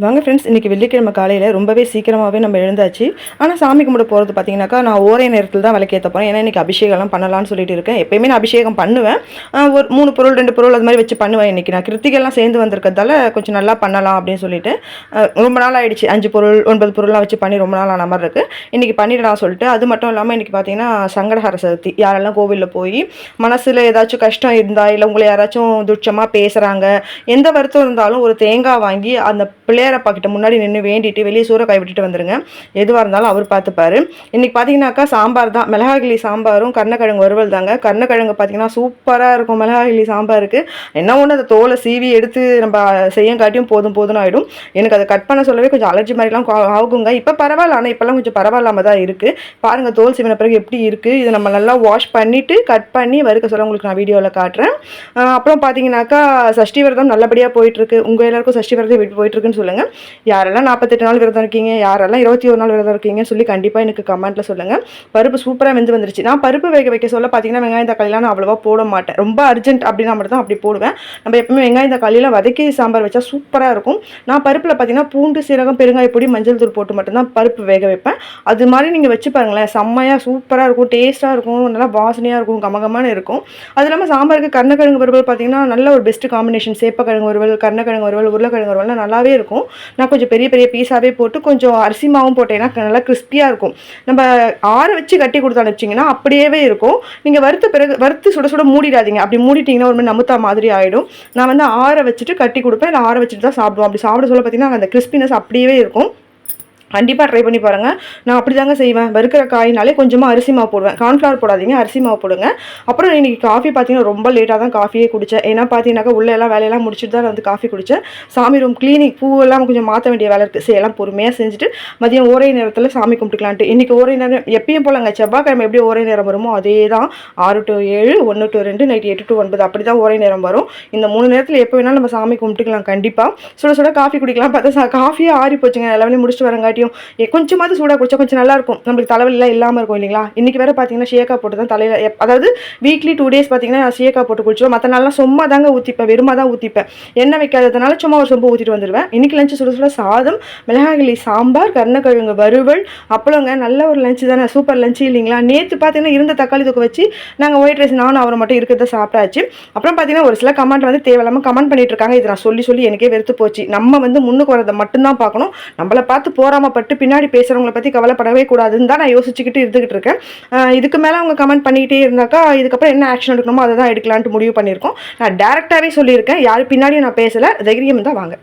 வாங்க ஃப்ரெண்ட்ஸ், இன்றைக்கி வெள்ளிக்கிழமை காலையில் ரொம்பவே சீக்கிரமாகவே நம்ம எழுந்தாச்சு. ஆனால் சாமி கும்பிட போகிறது பார்த்தீங்கன்னாக்கா, நான் ஓரே நேரத்தில் தான் விளக்கேற்ற போகிறேன். ஏன்னா இன்றைக்கி அபிஷேகம்லாம் பண்ணலான்னு சொல்லிட்டு இருக்கேன். எப்பயுமே நான் அபிஷேகம் பண்ணுவேன். ஒரு 3 பொருள் 2 பொருள் அது மாதிரி வச்சு பண்ணுவேன். இன்றைக்கி நான் கிருத்திகெல்லாம் சேர்ந்து வந்திருக்கிறதால கொஞ்சம் நல்லா பண்ணலாம் அப்படின்னு சொல்லிட்டு ரொம்ப நாள் ஆகிடுச்சு. 5 பொருள் 9 பொருள்லாம் வச்சு பண்ணி ரொம்ப நாள் ஆன மாதிரி இருக்குது. இன்றைக்கி பண்ணிடலாம் சொல்லிட்டு. அது மட்டும் இல்லாமல் இன்றைக்கி பார்த்தீங்கன்னா சங்கடஹர சதுர்த்தி. யாரெல்லாம் கோவிலில் போய் மனசில் ஏதாச்சும் கஷ்டம் இருந்தால், இல்லை உங்களை யாராச்சும் துட்சமாக பேசுகிறாங்க, எந்த வருத்தம் இருந்தாலும் ஒரு தேங்காய் வாங்கி அந்த பிள்ளையாரப்பா கிட்ட முன்னாடி நின்று வேண்டிட்டு வெளியே சூறக்காய் விட்டுட்டு வந்துருங்க. எதுவாக இருந்தாலும் அவர் பார்த்துப்பாரு. இன்றைக்கி பார்த்தீங்கன்னாக்கா சாம்பார் தான். மிளகாய் சாம்பாரும் கருணக்கிழங்கு வறுவல் தாங்க. கருணக்கிழங்கு பார்த்தீங்கன்னா சூப்பராக இருக்கும் மிளகாய் சாம்பாருக்கு. என்ன ஒன்று அந்த தோலை சீவி எடுத்து நம்ம செய்யங்காட்டியும் போதும்னு ஆகிடும். எனக்கு அதை கட் பண்ண சொல்லவே கொஞ்சம் அலர்ஜி மாதிரிலாம் ஆகுங்க. இப்போ பரவாயில்ல, ஆனால் இப்போல்லாம் கொஞ்சம் பரவாயில்லாமல் தான் இருக்குது. பாருங்கள் தோல் சீவின பிறகு எப்படி இருக்குது. இதை நம்ம நல்லா வாஷ் பண்ணிவிட்டு கட் பண்ணி வறுக்க சொல்ல உங்களுக்கு நான் வீடியோவில் காட்டுறேன். அப்புறம் பார்த்தீங்கன்னாக்கா சஷ்டி விரதம் நல்லபடியாக போயிட்டுருக்கு. உங்கள் எல்லாருக்கும் சஷ்டி விரதம் எப்படி போயிட்டுருக்குன்னு சொல்லுங்கள். யாரெல்லாம் 48 நாள் விரதம் இருக்கீங்க, யாரெல்லாம் 21 நாள் விரதம் இருக்கீங்கன்னு சொல்லி கண்டிப்பாக எனக்கு கமெண்ட்டில் சொல்லுங்கள். பருப்பு சூப்பராக வெந்து வந்துருச்சு. நான் பருப்பு வேக வைக்க சொல்ல பார்த்தீங்கன்னா வெங்காயம் தக்காளிலாம் நான் அவ்வளோவா போட மாட்டேன். ரொம்ப அர்ஜென்ட் அப்படின்னா மட்டும் தான் அப்படி போடுவேன். நம்ம எப்பவுமே வெங்காயம் தக்காளியில் வதக்கி சாம்பார் வச்சா சூப்பராக இருக்கும். நான் பருப்பில் பார்த்தீங்கன்னா பூண்டு, சீரகம், பெருங்காய பொடி, மஞ்சள் தூள் போட்டு மட்டும்தான் பருப்பு வேக வைப்பேன். அது மாதிரி நீங்கள் வச்சு பாருங்களேன், செம்மையாக சூப்பராக இருக்கும், டேஸ்ட்டாக இருக்கும், நல்லா வாசனையாக இருக்கும், கமகமான இருக்கும். அது இல்லாமல் சாம்பாருக்கு கருணக்கிழங்கு வறுவல் பார்த்தீங்கன்னா நல்ல ஒரு பெஸ்ட் காம்பினேஷன். சேப்பக்கிழங்கு வறுவல், கருணக்கிழங்கு வறுவல், உருளைக்கிழங்கு வறுவல் நல்லாவே இருக்கும். நான் கொஞ்சம் பெரிய பெரிய பீஸாகவே போட்டு கொஞ்சம் அரிசி மாவும் போட்டேன்னா நல்லா கிறிஸ்பியாக இருக்கும். நம்ம ஆற வச்சு கட்டி கொடுத்து அனுப்பிச்சிங்கன்னா அப்படியே இருக்கும். நீங்கள் வறுத்து சுட சுட மூடிடாதீங்க. அப்படி மூடிட்டிங்கன்னா ஒரு மாதிரி நமுத்தா மாதிரி ஆகிடும். நான் வந்து ஆற வச்சுட்டு கட்டி கொடுப்பேன். இல்லை ஆற வச்சுட்டு தான் சாப்பிடுவோம். அப்படி சாப்பிட சொல்ல பார்த்தீங்கன்னா அந்த கிறிஸ்பினஸ் அப்படியே இருக்கும். கண்டிப்பாக ட்ரை பண்ணி பாருங்கள். நான் அப்படி தாங்க செய்வேன். வறுக்கிற காயினாலே கொஞ்சமாக அரிசி மாவு போடுவேன். கார்ன்ஃப்ளவர் போடாதீங்க, அரிசி மாவு போடுங்க. அப்புறம் இன்றைக்கி காஃபி பார்த்தீங்கன்னா ரொம்ப லேட்டாக தான் காஃபியே குடித்தேன். ஏன்னா பார்த்தீங்கன்னாக்கா உள்ள எல்லாம் வேலையெல்லாம் முடிச்சுட்டு தான் வந்து காஃபி குடித்தேன். சாமி ரூம் கிளீனிங் பூவெல்லாம் கொஞ்சம் மாற்ற வேண்டிய வேலை இருக்குது. எல்லாம் பொறுமையாக செஞ்சுட்டு மதியம் ஓரை நேரத்தில் சாமி கும்பிட்டுக்கலான்ட்டு. இன்றைக்கி ஓரை நேரம் எப்பயும் போலங்க. செவ்வாய்க்கிழமை எப்படி ஓரை நேரம் வருமோ அதே தான். 6 to 7, 1 to 2, நைட் 8 to 9 அப்படி தான் ஓரை நேரம் வரும். இந்த 3 நேரத்தில் எப்போ வேணாலும் நம்ம சாமி கும்பிட்டுக்கலாம். கண்டிப்பாக சுட சுட காஃபி குடிக்கலாம். பார்த்தா காஃபியே ஆறி போச்சுங்க. எல்லாமே முடிச்சுட்டு வரங்காட்டி கொஞ்சமாவது சூடாக குடிச்சா கொஞ்சம் நல்லா இருக்கும். நம்மளுக்கு தலைவலிலாம் இல்லாமல் இருக்கும் இல்லைங்களா. இன்றைக்கி வேறு பார்த்தீங்கன்னா ஷேக்கா போட்டு தான் தலையில் அதாவது வீக்லி 2 days பார்த்தீங்கன்னா ஷேக்கா போட்டு குடிச்சிடும். மற்ற நாள்லாம் சும்மா தாங்க ஊற்றிப்பேன், வெறுமா தான் ஊற்றிப்பேன். எண்ணெய் வைக்காததுனால சும்மா ஒரு சொம்பு ஊற்றிட்டு வந்துடுவேன். இன்றைக்கி லஞ்சு சுட சுட சாதம், மிளகாய் சாம்பார், கருணக்கிழங்கு வறுவல், அப்பளங்க. நல்ல ஒரு லஞ்சு தானே, சூப்பர் லஞ்சு இல்லைங்களா. நேற்று பார்த்தீங்கன்னா இருந்த தக்காளி தொக்கு வச்சு நாங்கள் ஒயிட் ரைஸ் நானும் அவரை மட்டும் இருக்கிறத சாப்பிட்டாச்சு. அப்புறம் பார்த்தீங்கன்னா ஒரு சில கமெண்ட் வந்து தேவையில்லாமல் கமெண்ட் பண்ணிட்டு இருக்காங்க. இது நான் சொல்லி எனக்கே வெறுத்து போச்சு. நம்ம வந்து முன்னுக்கு வரதை மட்டும்தான் பார்க்கணும். நம்மளை பார்த்து போராமப்பட்டு பின்னாடி பேசுகிறவங்களை பற்றி கவலைப்படவே கூடாதுன்னு தான் நான் யோசிச்சுக்கிட்டு இருந்துகிட்டு இருக்கேன். இதுக்கு மேலே அவங்க கமெண்ட் பண்ணிக்கிட்டே இருந்தாக்கா இதுக்கப்புறம் என்ன ஆக்ஷன் எடுக்கணுமோ அதை தான் எடுக்கலான்ட்டு முடிவு பண்ணியிருக்கோம். நான் டேரெக்டாகவே சொல்லியிருக்கேன். யார் பின்னாடியும் நான் பேசலை. தைரியம் தான் வாங்க.